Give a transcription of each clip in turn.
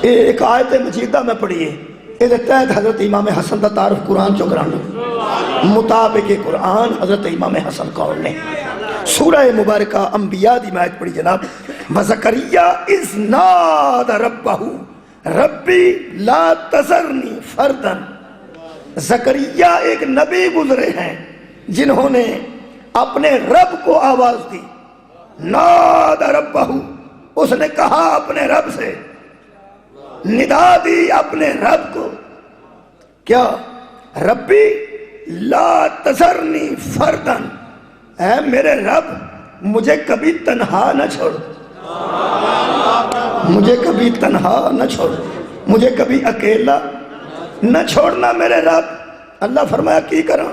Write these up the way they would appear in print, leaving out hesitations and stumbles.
ایک آیت مجیدہ میں پڑھیے، یہ تحت حضرت امام حسن کا تعارف قرآن چو کرانا، مطابق قرآن حضرت امام حسن کون نے؟ سورہ مبارکہ انبیاء دی آیت پڑھی جناب۔ وَزَكَرِيَّا اِذْ نَادَ رَبَّهُ رَبِّ لَا تَذَرْنِي فَرْدًا۔ زکریا ایک نبی گزرے ہیں جنہوں نے اپنے رب کو آواز دی، ناد ربہ، اس نے کہا اپنے رب سے، ندا دی اپنے رب کو، کیا؟ ربی لا تذرنی فردن، اے میرے رب مجھے کبھی تنہا نہ چھوڑ، مجھے کبھی تنہا نہ چھوڑ، مجھے کبھی اکیلا نہ چھوڑنا میرے رب۔ اللہ فرمایا کی کرا؟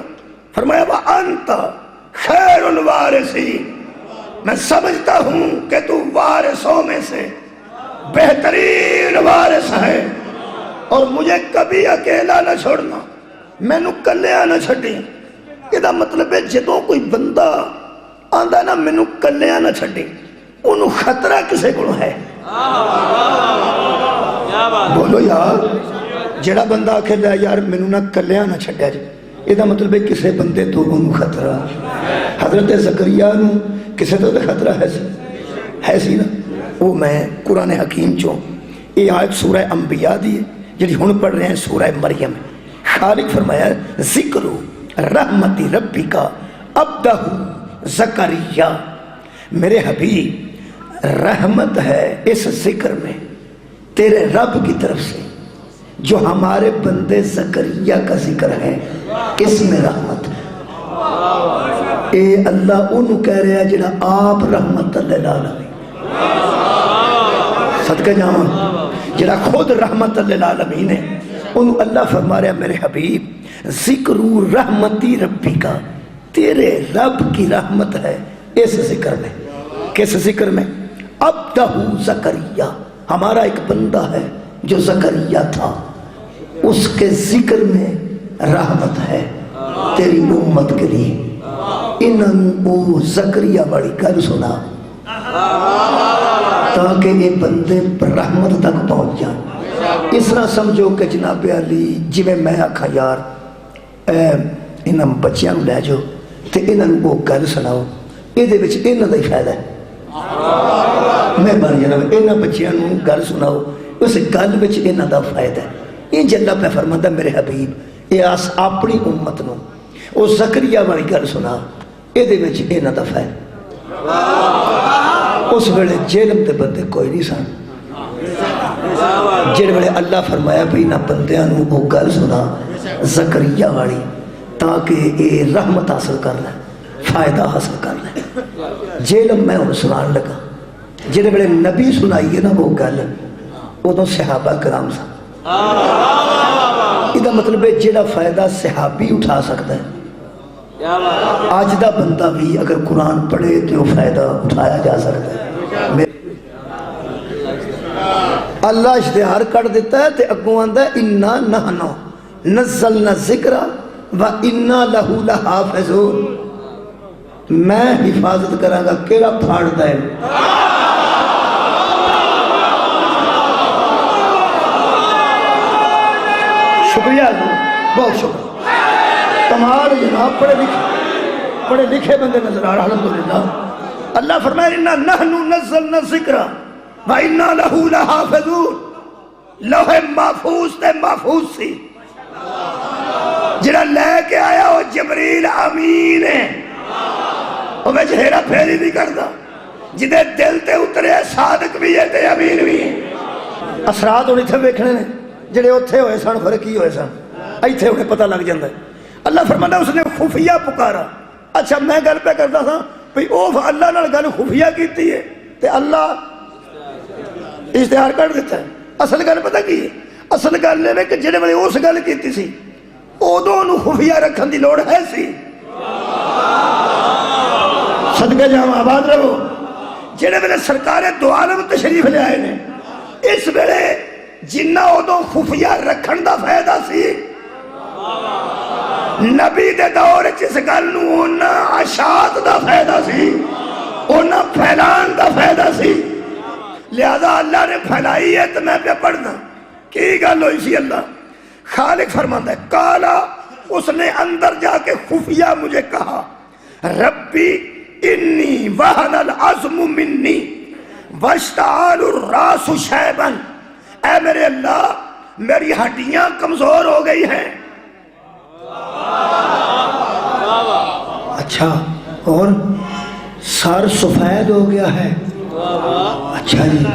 فرمایا وَأَنْتَ خَيْرُ الْوَارِثِينَ، میں سمجھتا ہوں کہ تو وارثوں میں سے بہترین وارث ہے، اور مجھے کبھی اکیلا نہ چھوڑنا، میں نو کلیاں نہ چھڑی۔ یہ مطلب ہے جدوں کوئی بندہ آندہ نا میں نو کلیاں نہ چھڑی، انہوں خطرہ کسے کو ہے؟ بولو یار، جڑا بندہ آکھے لیا یار میں نو نہ کلیاں نہ چھڑیا جائے، یہ مطلب ہے کسے بندے تو انہوں خطرہ۔ حضرت زکریا نو کسے تو خطرہ ہے سی نا؟ وہ میں قرآن حکیم چوں یہ آیت سورہ انبیاء دی جڑی ہن پڑھ رہے ہیں سورہ مریم۔ خالق فرمایا ذکر رحمت ربی کا عبدہ زکریا، میرے حبیب رحمت ہے اس ذکر میں تیرے رب کی طرف سے جو ہمارے بندے زکریا کا ذکر ہے۔ کس میں رحمت ہے؟ اے اللہ انہوں کہہ رہے ہیں جنہا آپ رحمت للعالمین، صدقہ جاؤں جنہا خود رحمت للعالمین ہے، انہوں اللہ فرما رہے ہیں میرے حبیب ذکر رحمتی ربی کا، تیرے رب کی رحمت ہے اس ذکر میں۔ کس ذکر میں؟ عبدہ زکریا، ہمارا ایک بندہ ہے جو زکریا تھا، اس کے ذکر میں رحمت ہے تیری امت کے لیے۔ انہوں زکریا بڑی گل سنا تاکہ یہ بندے پر رحمت تک پہنچ جائیں۔ اس طرح سمجھو کہ جناب علی جی میں آکھا یار انہوں بچیاں لے جو تے انہوں وہ گل سناؤ، یہ دے بچ انہوں دا ہی فائدہ ہے۔ میں بار جناب انہوں بچیاں گل سناؤ، اس گل بچ انہوں دا فائدہ ہے۔ یہ جلہ پہ فرماتا میرے حبیب یہ آس اپنی امت نو وہ زکریا والی گل سنا، یہ دے بچ انہوں دا فائدہ۔ اس ویلے جیلم دے بندے کوئی نہیں سن، جڑے ویلے اللہ فرمایا بھی نہ بندیاں نو وہ گل سنا زکریا والی تاکہ یہ رحمت حاصل کر لیں، فائدہ حاصل کر لیں۔ جیلم میں انہوں سنان لگا، جڑے ویلے نبی سنائیے نا وہ گل، ادھوں صحابہ کرام سن۔ یہ مطلب ہے جڑا فائدہ صحابی اٹھا سکتا ہے، آج دا بندہ بھی اگر قرآن پڑھے تو وہ فائدہ اٹھایا جا سکتا ہے۔ اللہ اشتہار کر دیتا ہے تے اگوں آندہ ہے اِنَّا نَحْنُ نَزَّلْنَا الذِّکْرَ وَإِنَّا لَهُ لَحَافِظُونَ، میں حفاظت کراں گا، کیڑا پھاڑتا ہے؟ شکریہ بہت شکریہ، کمال جناب، پڑھے لکھے بندے نظر آ رہا الحمدللہ۔ اللہ فرمائے اِنَّا نَحْنُ نَزَّلْنَا الذِّکْرَ وَإِنَّا لَهُ لَحَافِظُونَ، لوح محفوظ تے محفوظ سی، جنہا لے کے آیا وہ جبریل امین ہے، وہ میں جہیرہ پھیری نہیں کرتا، جنہیں دل تے اترے صادق بھی ہے تے امین بھی ہے۔ اثرات انہیں تھے بیکھنے نے جڑے اتھے ہوئے سن فرقی ہوئے سن، ایتھے انہیں پتہ لگ جاندہ ہے۔ اللہ فرماتا اس نے خفیہ پکارا۔ اچھا میں گل پہ کرتا تھا بھئی اوہ اللہ نال گل خفیہ کیتی ہے تے اللہ اشتہار کر دیتا ہے۔ اصل گل پتہ کی ہے؟ اصل گل ہے کہ جڑے والے اس گل کیتی سی ادوں انہوں خفیہ رکھن دی لوڑ ہے سی۔ صدقہ جاؤں آباد رہو، جڑے والے سرکار دو عالم تشریف لے آئے نے، اس ویلے جنہ ادوں خفیہ رکھن دا فائدہ سی، نبی دے دور جس گل نو اونا اشاعت دا فائدہ سی، اونا پھیلان دا فائدہ سی، لہذا اللہ نے پھیلائی ہے تو میں پہ پڑھنا کی گل ہوئی سی اللہ خالق فرماتا ہے کالا اس نے اندر جا کے خفیہ مجھے کہا ربی انی وہن العظم منی واشتعال الراس شیبا اے میرے اللہ میری ہڈیاں کمزور ہو گئی ہیں اچھا اور سر سفید ہو گیا ہے اچھا جی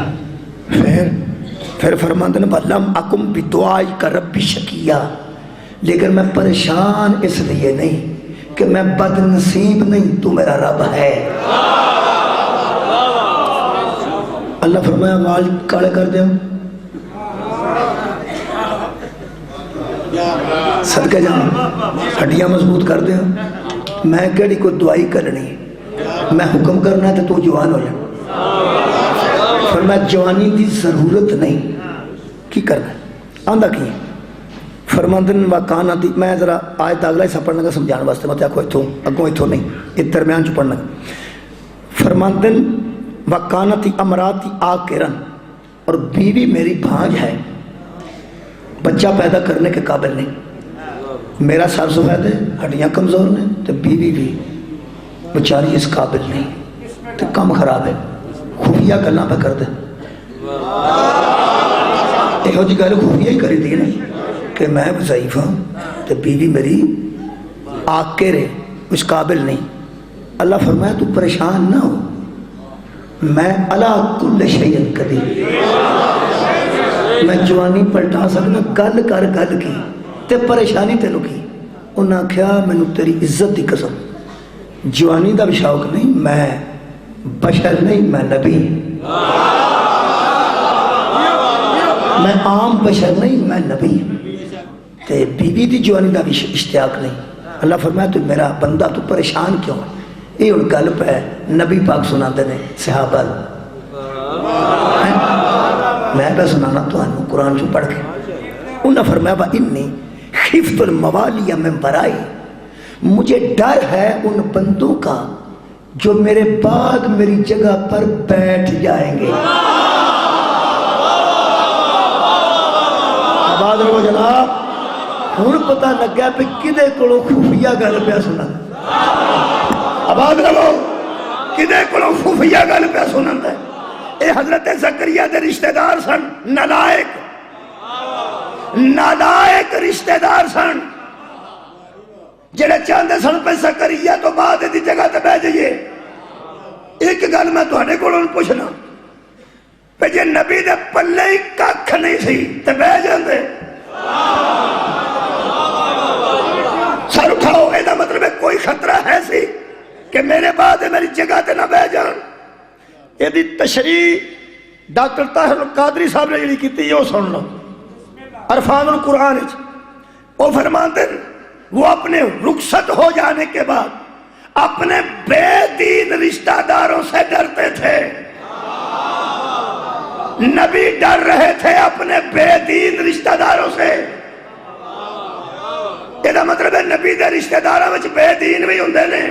پھر فرماتے ہیں لم اکم بدعائی کا ربی شقیہ لیکن میں پریشان اس لیے نہیں کہ میں بد نصیب نہیں تو میرا رب ہے اللہ فرمایا وال کاڑے کر دیں صدقہ جانا ہڈیاں مضبوط کر دیں میں کہڑی کو دعائی کرنی میں حکم کرنا ہے تو جوان ہو جائے فرمایا جوانی دی ضرورت نہیں کی کرنا ہے آندہ کی فرماندن وکانا دی میں ذرا آیت اگلا ہی سا پڑھنے کا سمجھانے واسطے مطلب کوئی تھو اگوں ہی تھو نہیں اس درمیان چو پڑھنا فرماندن وکانتی امراتی آکرن اور بیوی میری بھانج ہے بچہ پیدا کرنے کے قابل نہیں میرا سر سفید ہے ہڈیاں کمزور نے تو بیوی بھی بچاری اس قابل نہیں تو کم خراب ہے خفیہ گلنا پہ کر دے ایک ہو جی گل خفیہ ہی کری دی نہیں کہ میں ضعیف ہوں تو بیوی میری آکر ہے اس قابل نہیں اللہ فرمایا تو پریشان نہ ہو میں علا کل شیئن قدیر میں جوانی پلٹا سکنا گل کر گل کی تے پریشانی تینوں کی انہاں کیا میں تیری عزت دی قسم جوانی دا بھی شوق نہیں میں بشر نہیں میں نبی میں عام بشر نہیں میں نبی تے بیوی دی جوانی دا بھی اشتیاق نہیں اللہ فرمایا تو میرا بندہ تو پریشان کیوں ہے یہ ان گل پہ نبی پاک سنا دینے صحابہ میں بس سنانا تو انہوں قرآن جو پڑھ کے انہوں نے فرمایا انی خفت الموالی من برائی مجھے ڈر ہے ان بندوں کا جو میرے بعد میری جگہ پر بیٹھ جائیں گے آباد رہو جناب ہون پتہ لگ گیا پہ کدے کلو خفیہ گل پہ سنا آباد رہو کدے کلو خفیہ گل پہ سنا اے حضرت زکریا دے رشتہ دار سن نالائق رشتہ دار سن جڑے چاندے سن پہ زکریا تو بعد دی جگہ تے بیٹھ جائیے ایک گل میں تواڈے کولوں پوچھنا پہ جے نبی دے پلے ہی ککھ نہیں سی تے بیٹھ جاندے سر اٹھاؤ اے مطلب ہے کوئی خطرہ ہے سی کہ میرے بعد میری جگہ تے نہ بیٹھ جان یہ دی تشریح ڈاکٹر طاہر القادری صاحب نے جڑی کیتی یہ سن لو عرفان القرآن وہ فرماتے ہیں وہ اپنے رخصت ہو جانے کے بعد اپنے بے دین رشتہ داروں سے ڈرتے تھے نبی ڈر رہے تھے اپنے بے دین رشتہ داروں سے یہ مطلب ہے نبی دے رشتہ داروں میں بے دین بھی ہوندے نے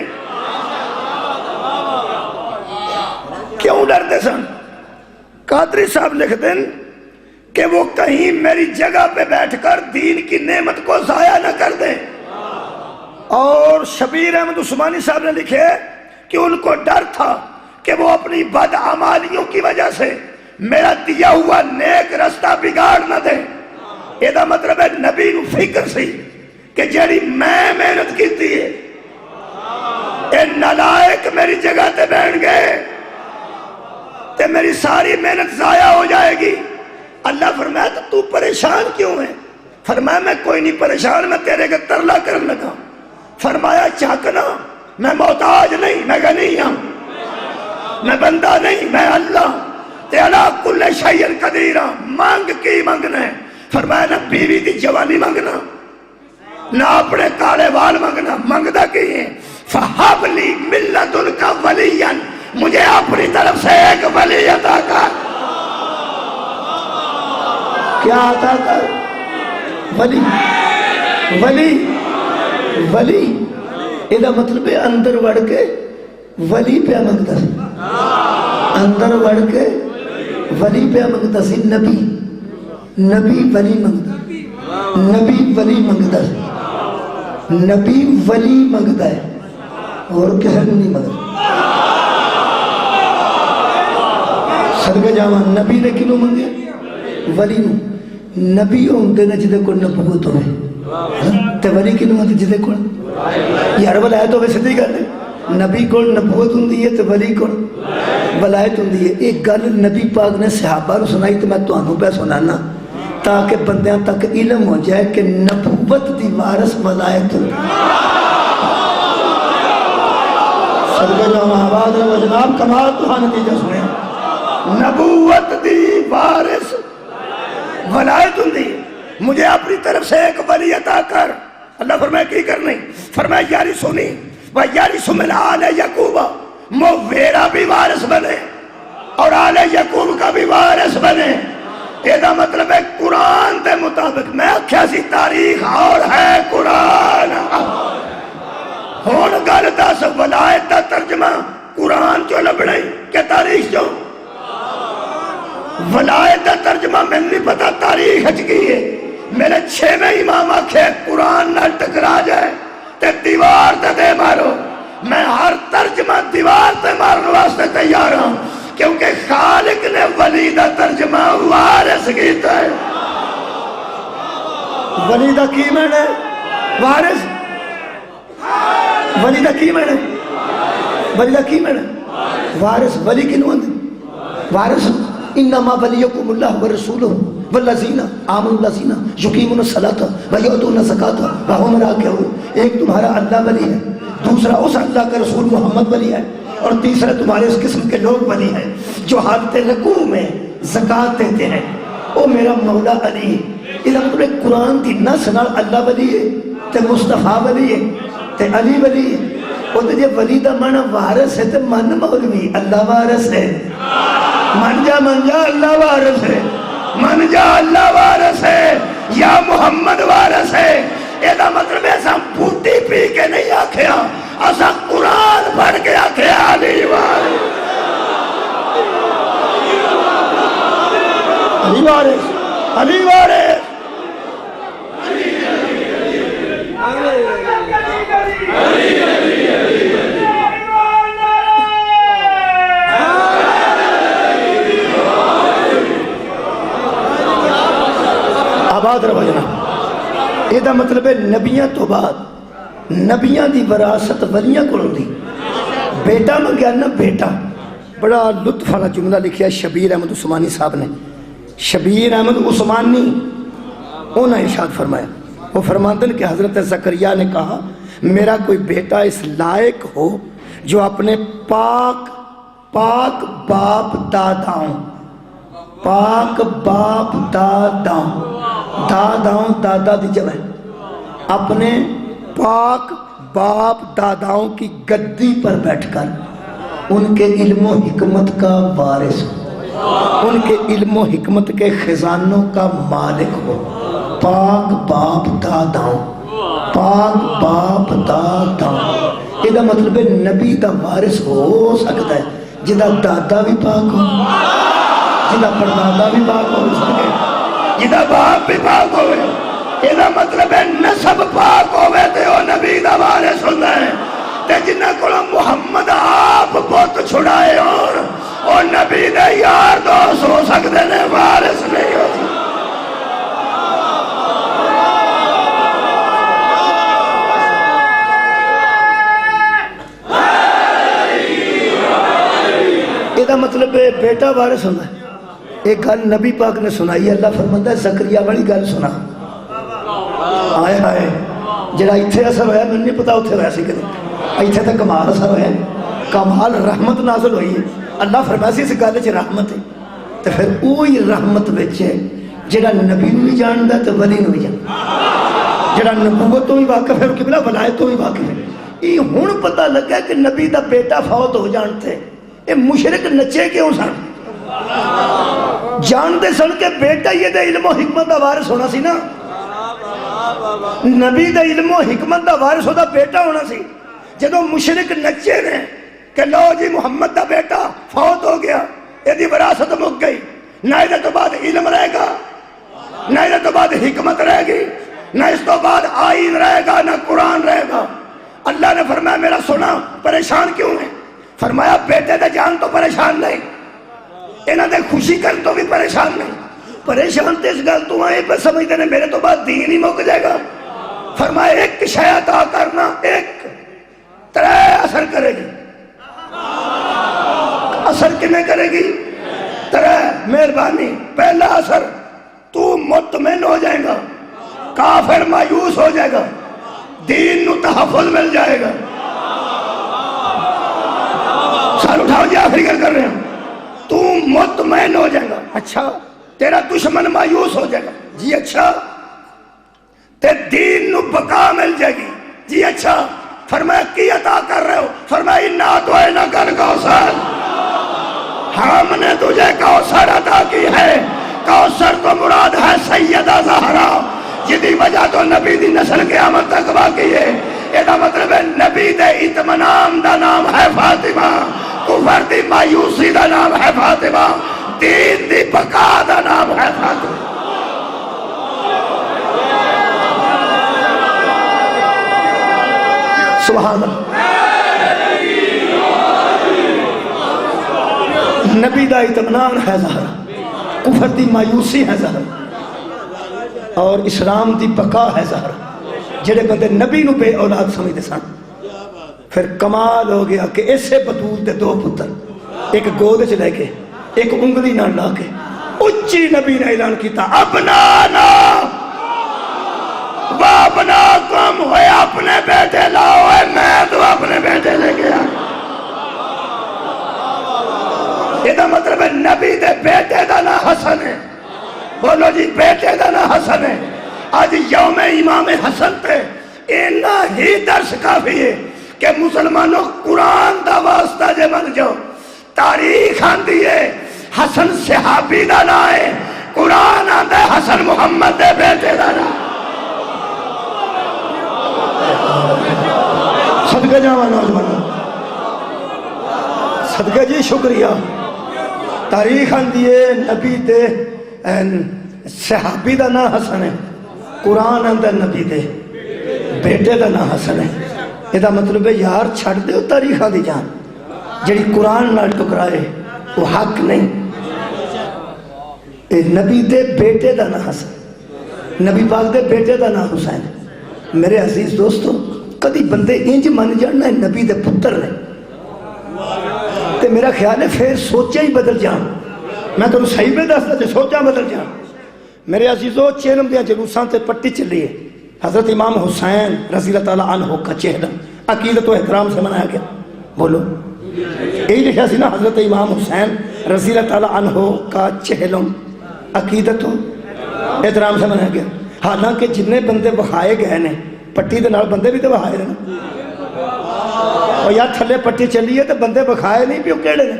کیوں ڈرتے سن قادری صاحب لکھتے ہیں کہ وہ کہیں میری جگہ پہ بیٹھ کر دین کی نعمت کو ضائع نہ کر دیں اور شبیر احمد عثمانی صاحب نے لکھے کہ ان کو ڈر تھا کہ وہ اپنی بدعمالیوں کی وجہ سے میرا دیا ہوا نیک رستہ بگاڑ نہ دیں یہ مطلب ہے نبی کو فکر سی کہ جڑی میں محنت کی تھی اے نالائق میری جگہ تے بیٹھ گئے تے میری ساری محنت ضائع ہو جائے گی اللہ فرمایا تو پریشان کیوں ہے فرمایا میں کوئی نہیں پریشان میں تیرے کا ترلا کرنے لگا فرمایا چاکنا میں محتاج نہیں میں غنی ہوں میں بندہ نہیں میں اللہ تے علا کل شیء قدیر مانگ کی مانگنا ہے فرمایا نہ بیوی دی جوانی مانگنا نہ اپنے کالے وال مانگنا مانگدا کی ہے فہب لی من لدنک ولیا مجھے اپنی طرف سے ایک ولی عطا کر کیا عطا کر ولی ولی ولی یہ مطلب ہے اندر وڑ کے ولی پہ مانگتا اندر وڑ کے ولی پہ منگتا سی نبی نبی ولی منگتا نبی ولی منگتا سی نبی ولی منگتا ہے اور کہہ نہیں منگتا صدقہ جاواں نبی نے کنوں منگے ولی نو نبی ہوندے نے جدے کو نبوت ہوئے تے ولی کنوں ہوندے جدے کو یار ولایت ہوئے سدھی گل ہے نبی کو نبوت ہوندی ہے تے ولی کو ولایت ہوندی ہے ایک گل نبی پاک نے صحابہ نو سنائی تے میں تانوں پہ سنانا تاکہ بندیاں تک علم ہو جائے کہ نبوت دی وارث ولایت ہوندی صدقہ جاواں آواز رہو جناب کمال تو ہاں نتیجہ سنے نبوت دی وارث ولایت ہوندی مجھے اپنی طرف سے ایک ولی عطا کر اللہ فرمائے کی کرنی فرمائے یاری سنی وہ یاری سمن آل یعقوب وہ میرا بھی وارث بنے اور آل یعقوب کا بھی وارث بنے یہ مطلب ہے قرآن دے مطابق میں کیا سی تاریخ اور ہے قرآن ہون گل دس ولایت دا ترجمہ قرآن جو لبڑائی کہ تاریخ جو ولایت دا ترجمہ میں نہیں پتا تاریخ ہچ گئی ہے میرے 6ویں امام آکھے قرآن نہ ٹکرا جائے تے دیوار تے دے مارو میں ہر ترجمہ دیوار تے مارنے واسطے تیار ہوں کیونکہ خالق نے ولی دا ترجمہ وارث کیتا ہے ولی دا کی معنی وارث ولی دا کی معنی ولی دا کی معنی وارث ولی کنوں آندے وارث انما ولیکم اللہ ورسولہ والذین آمنوا الذین یقیمون الصلاۃ ویؤتون الزکاۃ وهم راکعون ایک تمہارا اللہ ولی ہے دوسرا اس اللہ کا رسول محمد ولی ہے اور تیسرا تمہارے اس قسم کے لوگ ولی ہیں جو حالت رکوع میں زکوٰۃ دیتے ہیں او میرا مولا علی یہ مطلب قرآن دی نص نال اللہ ولی ہے تے مصطفیٰ ولی ہے تے علی ولی ہے وہ تے جے ولی دا معنی وارث ہے تے من مولوی اللہ وارث ہے من جا اللہ وارث ہے من جا اللہ وارث ہے یا محمد وارث ہے یہ مطلب ایسا بھوٹی پی کے نہیں آکھیا ایسا قرآن پڑھ کے آکھیا علی وارث علی وارث علی وارث آباد رہا جناب یہ دا مطلب ہے نبیاں تو بعد نبیاں دی وراثت ولیاں کو دی بیٹا منگیا نا بیٹا بڑا لطف والا جملہ لکھیا شبیر احمد عثمانی صاحب نے شبیر احمد عثمانی انہوں نے ارشاد فرمایا وہ فرماندن کہ حضرت زکریا نے کہا میرا کوئی بیٹا اس لائق ہو جو اپنے پاک باپ داداؤں پاک باپ داداؤں دادا دی جمع اپنے پاک باپ داداؤں کی گدی پر بیٹھ کر ان کے علم و حکمت کا وارث ہو ان کے علم و حکمت کے خزانوں کا مالک ہو پاک باپ داداؤں یہ مطلب ہے نبی دا وارث ہو سکتا ہے جدا دادا بھی پاک ہو جدا پردادا بھی پاک ہو سکے جدا باپ بھی پاک ہوئے یہ مطلب ہے نسب پاک ہوئے تے وہ نبی دا وارث ہوتا ہے تے جنہ کو محمد آپ بہت چھڑائے اور نبی دے یار دوست ہو سکتے نے وارث نہیں ہوتی یہ مطلب ہے بیٹا وارث ہوتا ہے ایک گل نبی پاک نے سنائی اللہ فرماتا ہے زکریا والی گل سنا آئے آئے جڑا اتھے اثر ہویا میں نہیں پتا اتھے ویسے کہ اتھے تک کمال اثر ہویا کمال رحمت نازل ہوئی ہے اللہ فرمایا سی اس گل چ رحمت ہے تو پھر وہی رحمت وچ ہے جڑا نبی نو بھی جاندا تے ولی نو بھی جاندا جڑا نبوت تو بھی واقف ہے قبلہ ولایت تو بھی واقف ہے یہ ہن پتہ لگا کہ نبی دا بیٹا فوت ہو جانتے یہ مشرک نچے کیوں سن جانتے سن کے بیٹا یہ دے علم و حکمت دا وارث ہونا سی نا نبی دے علم و حکمت دا وارث ہوتا بیٹا ہونا سی جدو مشرک نچے نے کہ لو جی محمد دا بیٹا فوت ہو گیا یہ دی وراثت مک گئی نہ ادھر تو بعد علم رہے گا، نہ ادھر تو بعد حکمت رہے گی، نہ اس تو بعد آئین رہے گا، نہ قرآن رہے گا۔ اللہ نے فرمایا میرا سونا پریشان کیوں ہے؟ فرمایا بیٹے دے جان تو پریشان نہیں، انہاں دے خوشی کر تو بھی پریشان نہیں، پریشان تے اس گل تو آئے پہ سمجھتے ہیں میرے تو بعد دین ہی مک جائے گا۔ فرمایا ایک شے عطا کرنا، ایک ترے اثر کرے گی۔ اثر کنے کرے گی؟ ترے مہربانی۔ پہلا اثر تو مطمئن ہو جائے گا، کافر مایوس ہو جائے گا، دین نو تحفظ مل جائے گا۔ سال اٹھاؤ جی، آخری گل کر رہے ہیں، تو مطمئن ہو جائے گا۔ اچھا تیرا دشمن مایوس ہو جائے گا، جی اچھا تے دین نو بقا مل جائے گی، جی اچھا۔ فرمایا کی عطا کر رہے ہو؟ فرمایا اِنَّا أَعْطَيْنَاكَ کر کوثر، ہم نے تجھے کوثر عطا کی ہے۔ کوثر تو مراد ہے سیدہ زہرا، جدی وجہ تو نبی دی نسل قیامت تک باقی ہے۔ یہ مطلب ہے نبی دے اطمینان دا نام ہے فاطمہ، کفر دی مایوسی دا نام ہے فاطمہ، دین دی بقا دا نام ہے فاطمہ۔ سبحان اللہ۔ نبی دا اطمینان ہے زہرا، کفر دی مایوسی ہے زہرا، اور اسلام دی بقا ہے زہرا۔ جڑے بندے نبی نو بے اولاد سمجھتے سن، پھر کمال ہو گیا کہ ایسے بطول دے دو پتر، ایک گود چ لے کے ایک انگلی نہ لا کے اچھی نبی نے اعلان کیتا ابنانا وابناکم، ہوئے اپنے بیٹے لاؤ، ہوئے میں تو اپنے بیٹے لے گیا۔ یہ مطلب ہے نبی دے بیٹے دا نا حسن ہے، بولو جی بیٹے دا نا حسن ہے۔ آج یوم امام حسن تے اینا ہی درس کافی ہے کہ مسلمانوں قرآن دا واسطہ جے بن جاؤ۔ تاریخ آندی ہے حسن صحابی دا نا ہے، قرآن آندہ ہے حسن محمد دے بیٹے دا نا۔ صدقہ جاوہ نوجوان، صدقہ جی شکریہ۔ تاریخ آندی ہے نبی دے صحابی دا نا حسن ہے، قرآن آندہ نبی دے بیٹے دا نا حسن ہے۔ یہ مطلب ہے یار چھڑ دے ہو تاریخ آندی جان، جڑی قرآن نال ٹکرائے وہ حق نہیں۔ نبی دے بیٹے دا نا حسن، نبی پاک دے بیٹے دا نا حسین۔ میرے عزیز دوستو، کدی بندے انج من جاننا ہے نبی دے پتر نے تے میرا خیال ہے پھر سوچیں ہی بدل جان۔ میں تو صحیح میں دستا جو سوچاں بدل جان۔ میرے عزیزو چہلم دیا جلوسان تے پٹی چلی ہے، حضرت امام حسین رضی اللہ تعالیٰ عنہ کا چہلم عقیدت و احترام سے منایا گیا۔ بولو یہی لکھا سی نا، حضرت امام حسین رضی اللہ تعالیٰ عنہ کا چہلم عقیدت و احترام سے منایا گیا۔ حالانکہ جننے بندے بخائے گئے نے پٹی دے نال بندے بھی تو بخائے رہے، اور یار تھلے پٹی چلی ہے تو بندے بخائے نہیں پیو کیڑے نے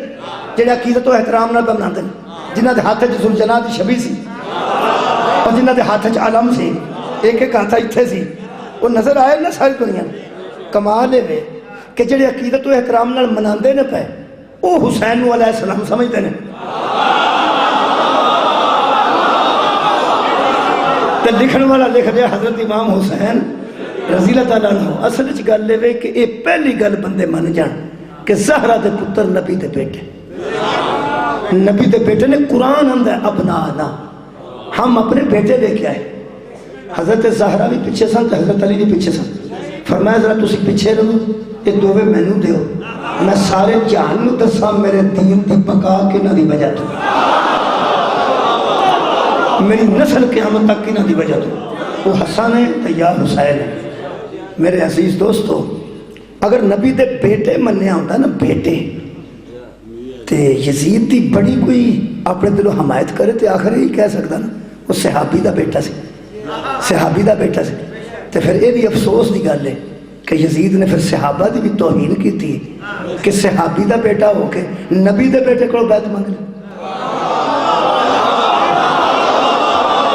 جنہیں عقیدت و احترام نال بنا دیں، جنہ دے ہاتھ ذوالجلال دی شبی سی اور جنہ دے ہاتھ علم سی، ایک ایک ہاتھ اتھے سی، وہ نظر آئے نا ساری دنیا کمال ہے کہ جڑے عقیدت و احترام نال مناندے نے پے وہ حسین علیہ السلام سمجھتے ہیں۔ تے لکھن والا لکھ دیا حضرت امام حسین رضی اللہ تعالیٰ عنہ۔ اصل اچھ گل لے کہ یہ پہلی گل بندے من جان کہ زہرہ دے پتر نبی دے بیٹے، نبی دے بیٹے نے قرآن اندر ابنانا، ہم اپنے بیٹے لے کے آئے۔ حضرت زہرہ بھی پیچھے سن، حضرت علی بھی پیچھے سن۔ فرمایا ذرا تسی پیچھے رہو، یہ دووے مینوں دیو، میں سارے جہان نو دساں میرے دین دی بقا کے نہ دی وجہ تو، میری نسل قیامت تک کی نہ دی وجہ تو۔ وہ حسن ہے تو یا حسین ہے۔ میرے عزیز دوستو، اگر نبی دے بیٹے منیا ہوتا نا بیٹے، تے یزید دی بڑی کوئی اپنے دلوں حمایت کرے تے آخر ہی کہہ سکتا نا وہ صحابی دا بیٹا سی، صحابی دا بیٹا سی۔ تے پھر یہ بھی افسوس دی گل ہے کہ یزید نے پھر صحابہ دی بھی توہین کی تھی کہ صحابی دا بیٹا ہو کے نبی دے بیٹے کو بیعت مانگ لے۔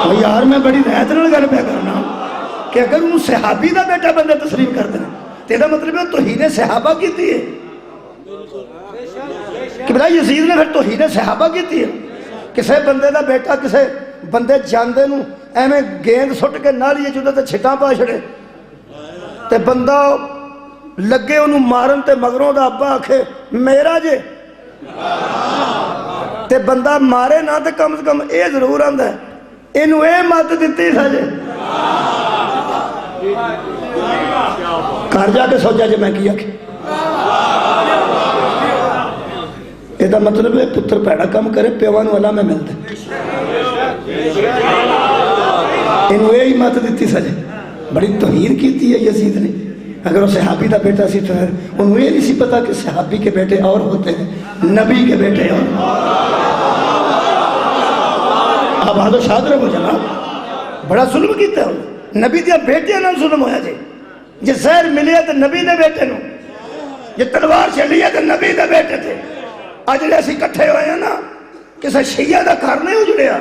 وہ یار میں بڑی رہت نال گل پہ کرنا کہ اگر انہوں صحابی دا بیٹا بندہ تسلیم کر دینا تیرا مطلب ہے توہین صحابہ کی تھی ہے کہ بلا یزید نے پھر توہین صحابہ کی تھی ہے۔ کسے بندے دا بیٹا کسے بندے جاندے نو ایویں گیند سٹ کے نالیے جدے تے چھٹاں پا چھڑے تے بندہ لگے انہوں مارن تے مگروں دا ابا آکھے میرا جے تے بندہ مارے نہ تے کم سے کم اے ضرور آندہ ہے انہوں اے مات دیتی سا جے کار جا کے سوچا جے میں کیا کہ یہ مطلب ہے پتر پیڑا کم کرے پیوان والا میں ملتے انہوں اے مات دیتی سا جے بڑی توہین کیتی ہے یزید نے اگر وہ صحابی دا بیٹا سی تو انہوں یہ نہیں سی پتا کہ صحابی کے بیٹے اور ہوتے ہیں نبی کے بیٹے اور آپ آدھو شاد رہو جناب بڑا ظلم کیتا ہے نبی دیا بیٹے نہ ظلم ہویا جی جی زہر ملیا تو نبی دے بیٹے نو جی تلوار چلیا تو نبی دے بیٹے تھے اجلے اسی کٹھے ہوئے ہیں نا کسے شیعہ دا گھر نہیں اجڑیا